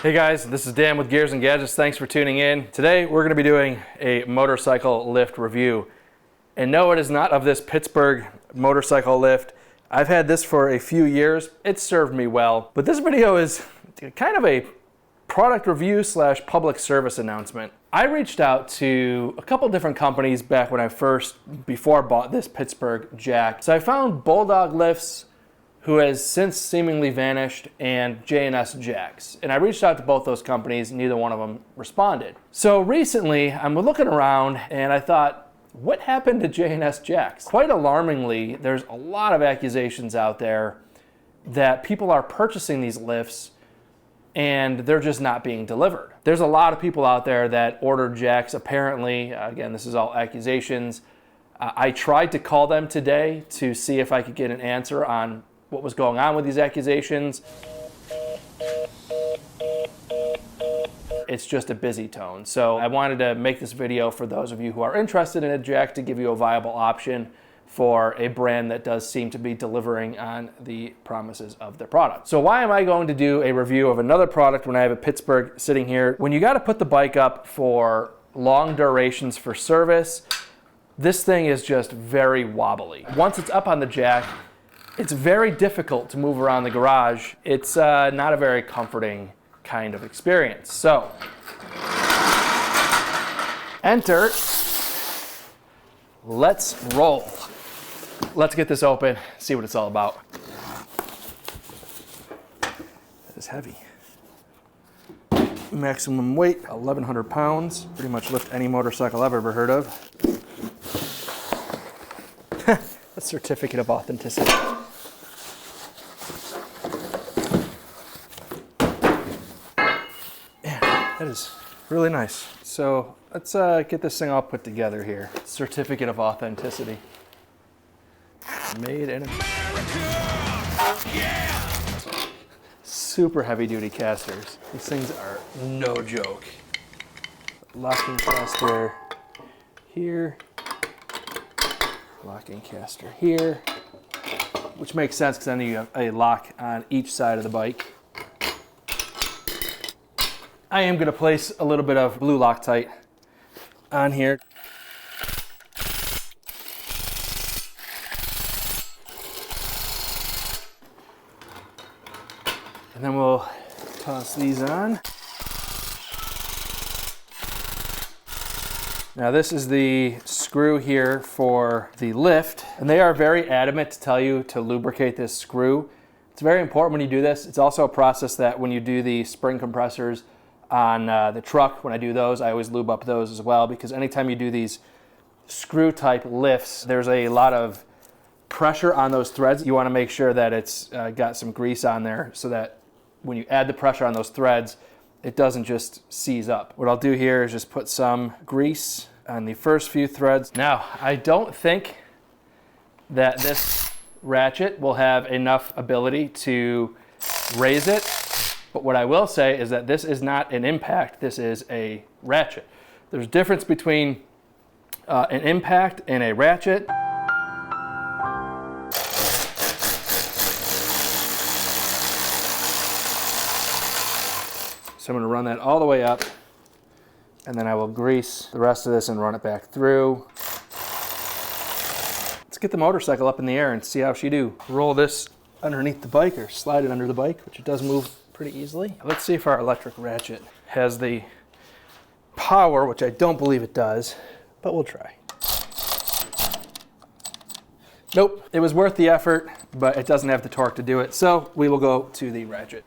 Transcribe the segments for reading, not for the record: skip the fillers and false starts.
Hey guys, this is Dan with Gears and Gadgets. Thanks for tuning in. Today we're going to be doing a motorcycle lift review. And no, it is not of this Pittsburgh motorcycle lift. I've had this for a few years. It's served me well. But this video is kind of a product review slash public service announcement. I reached out to a couple different companies back when before I bought this Pittsburgh Jack. So I found Bulldog Lifts, who has since seemingly vanished, and J&S Jacks. And I reached out to both those companies, neither one of them responded. So recently, I'm looking around and I thought, what happened to J&S Jacks? Quite alarmingly, there's a lot of accusations out there that people are purchasing these lifts and they're just not being delivered. There's a lot of people out there that ordered Jacks, apparently. Again, this is all accusations. I tried to call them today to see if I could get an answer on what was going on with these accusations. It's just a busy tone. So I wanted to make this video for those of you who are interested in a Jack, to give you a viable option for a brand that does seem to be delivering on the promises of their product. So why am I going to do a review of another product when I have a Pittsburgh sitting here? When you got to put the bike up for long durations for service, this thing is just very wobbly. Once it's up on the Jack, it's very difficult to move around the garage. It's not a very comforting kind of experience. So, enter, let's roll. Let's get this open, see what it's all about. That is heavy. Maximum weight, 1,100 pounds. Pretty much lift any motorcycle I've ever heard of. A certificate of authenticity. That is really nice. So let's get this thing all put together here. Certificate of authenticity. Made in America. Yeah! Super heavy duty casters. These things are no joke. Locking caster here. Locking caster here. Which makes sense because then you have a lock on each side of the bike. I am going to place a little bit of blue Loctite on here. And then we'll toss these on. Now this is the screw here for the lift, and they are very adamant to tell you to lubricate this screw. It's very important when you do this. It's also a process that when you do the spring compressors on the truck, when I do those, I always lube up those as well, because anytime you do these screw type lifts, there's a lot of pressure on those threads. You want to make sure that it's got some grease on there so that when you add the pressure on those threads, it doesn't just seize up. What I'll do here is just put some grease on the first few threads. Now, I don't think that this ratchet will have enough ability to raise it. But what I will say is that this is not an impact, this is a ratchet. There's a difference between an impact and a ratchet. So I'm going to run that all the way up, and then I will grease the rest of this and run it back through. Let's get the motorcycle up in the air and see how she do. Roll this underneath the bike, or slide it under the bike, which it does move pretty easily. Let's see if our electric ratchet has the power, which I don't believe it does, but we'll try. Nope, it was worth the effort, but it doesn't have the torque to do it, so we will go to the ratchet.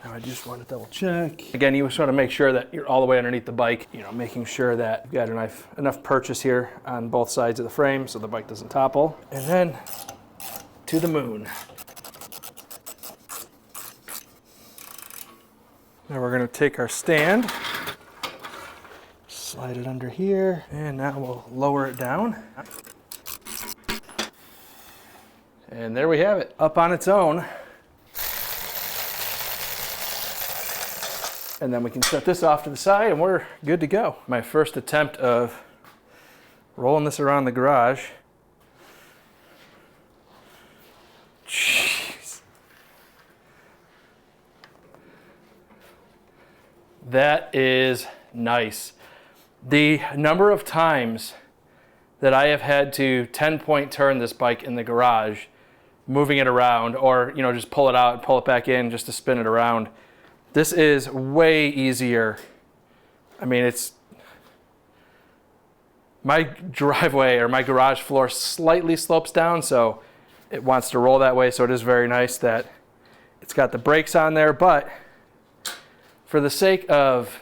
I just want to double check. Again, you just want to make sure that you're all the way underneath the bike, making sure that you've got enough purchase here on both sides of the frame so the bike doesn't topple. And then to the moon. Now we're going to take our stand, slide it under here, and now we'll lower it down. And there we have it, up on its own. And then we can set this off to the side and we're good to go. My first attempt of rolling this around the garage. Jeez. That is nice. The number of times that I have had to 10-point turn this bike in the garage, moving it around, or just pull it out and pull it back in just to spin it around. This is way easier. I mean, it's my driveway or my garage floor slightly slopes down, so it wants to roll that way, so it is very nice that it's got the brakes on there, but for the sake of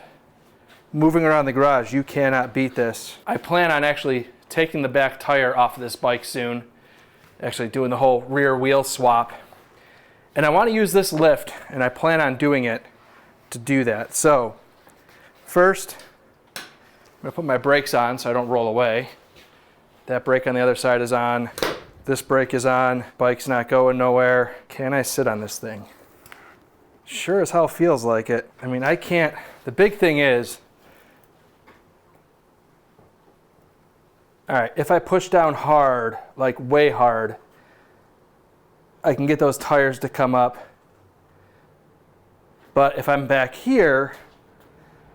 moving around the garage, you cannot beat this. I plan on actually taking the back tire off of this bike soon, actually doing the whole rear wheel swap. And I want to use this lift, and I plan on doing it to do that. So first, I'm going to put my brakes on so I don't roll away. That brake on the other side is on. This brake is on. Bike's not going nowhere. Can I sit on this thing? Sure as hell feels like it. I mean, I can't. The big thing is, all right, if I push down hard, like way hard, I can get those tires to come up. But if I'm back here,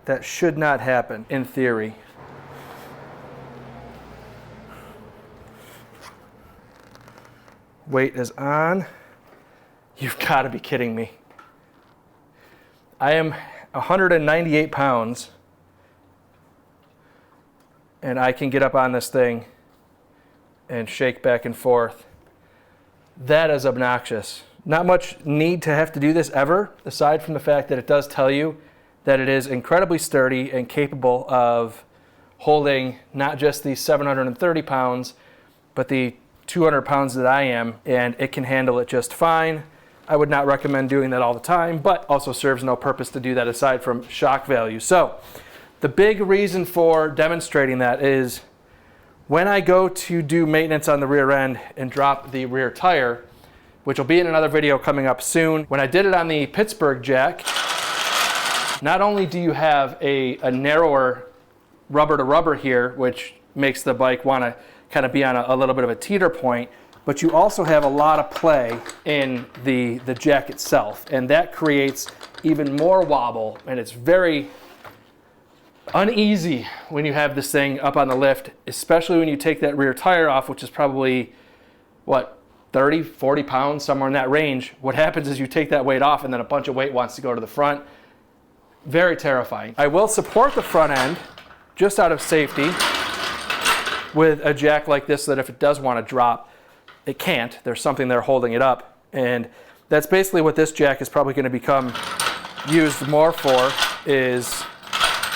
that should not happen, in theory. Weight is on. You've got to be kidding me. I am 198 pounds, and I can get up on this thing and shake back and forth. That is obnoxious. Not much need to have to do this ever, aside from the fact that it does tell you that it is incredibly sturdy and capable of holding not just the 730 pounds, but the 200 pounds that I am, and it can handle it just fine. I would not recommend doing that all the time, but also serves no purpose to do that aside from shock value. So the big reason for demonstrating that is when I go to do maintenance on the rear end and drop the rear tire, which will be in another video coming up soon. When I did it on the Pittsburgh Jack, not only do you have a narrower rubber to rubber here, which makes the bike want to kind of be on a little bit of a teeter point, but you also have a lot of play in the jack itself, and that creates even more wobble, and it's very uneasy when you have this thing up on the lift, especially when you take that rear tire off, which is probably, what, 30, 40 pounds, somewhere in that range. What happens is you take that weight off and then a bunch of weight wants to go to the front. Very terrifying. I will support the front end just out of safety with a jack like this so that if it does want to drop, it can't. There's something there holding it up. And that's basically what this jack is probably going to become used more for, is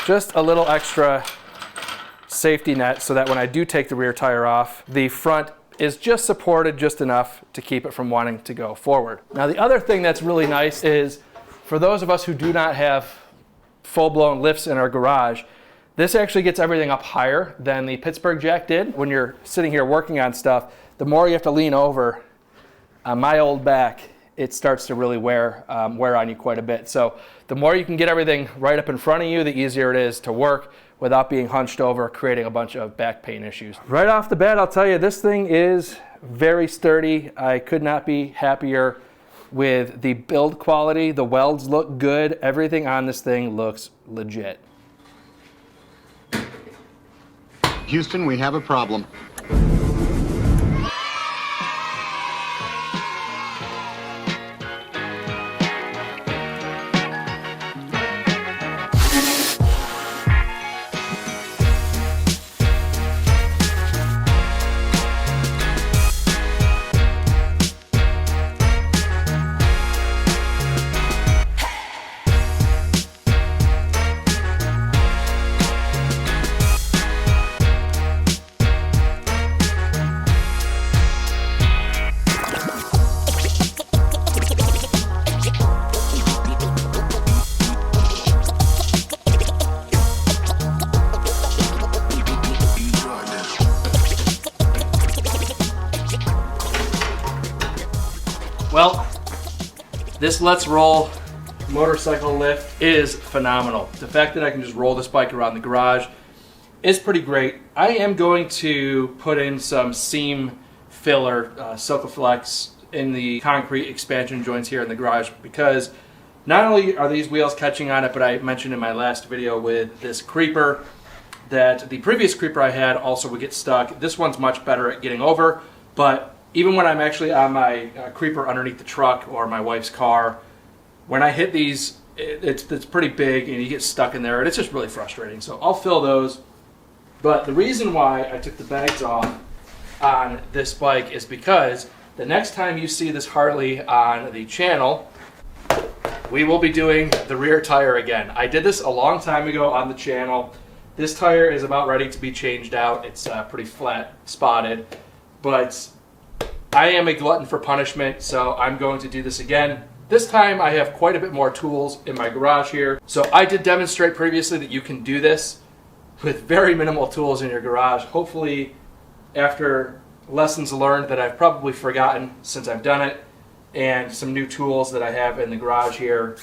just a little extra safety net so that when I do take the rear tire off, the front is just supported just enough to keep it from wanting to go forward. Now the other thing that's really nice is for those of us who do not have full-blown lifts in our garage, this actually gets everything up higher than the Pittsburgh Jack did. When you're sitting here working on stuff, the more you have to lean over, on my old back, it starts to really wear on you quite a bit. So the more you can get everything right up in front of you, the easier it is to work without being hunched over, creating a bunch of back pain issues. Right off the bat, I'll tell you, this thing is very sturdy. I could not be happier with the build quality. The welds look good. Everything on this thing looks legit. Houston, we have a problem. Well, this Let's Roll motorcycle lift is phenomenal. The fact that I can just roll this bike around the garage is pretty great. I am going to put in some seam filler, Silkaflex, in the concrete expansion joints here in the garage, because not only are these wheels catching on it, but I mentioned in my last video with this creeper that the previous creeper I had also would get stuck. This one's much better at getting over, but even when I'm actually on my creeper underneath the truck or my wife's car, when I hit these, it's pretty big and you get stuck in there, and it's just really frustrating. So I'll fill those. But the reason why I took the bags off on this bike is because the next time you see this Harley on the channel, we will be doing the rear tire again. I did this a long time ago on the channel. This tire is about ready to be changed out. It's pretty flat spotted, but I am a glutton for punishment, so I'm going to do this again. This time I have quite a bit more tools in my garage here. So I did demonstrate previously that you can do this with very minimal tools in your garage. Hopefully, after lessons learned that I've probably forgotten since I've done it, and some new tools that I have in the garage here,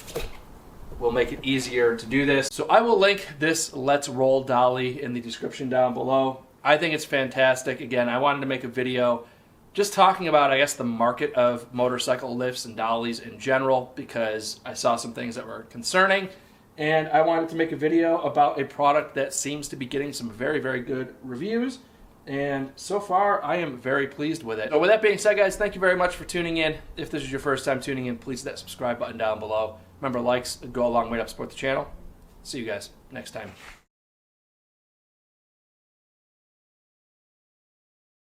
will make it easier to do this. So I will link this Let's Roll Dolly in the description down below. I think it's fantastic. Again, I wanted to make a video just talking about, I guess, the market of motorcycle lifts and dollies in general, because I saw some things that were concerning, and I wanted to make a video about a product that seems to be getting some very, very good reviews, and so far I am very pleased with it. So with that being said, guys, thank you very much for tuning in. If this is your first time tuning in, please hit that subscribe button down below. Remember, likes go a long way to help support the channel. See you guys next time.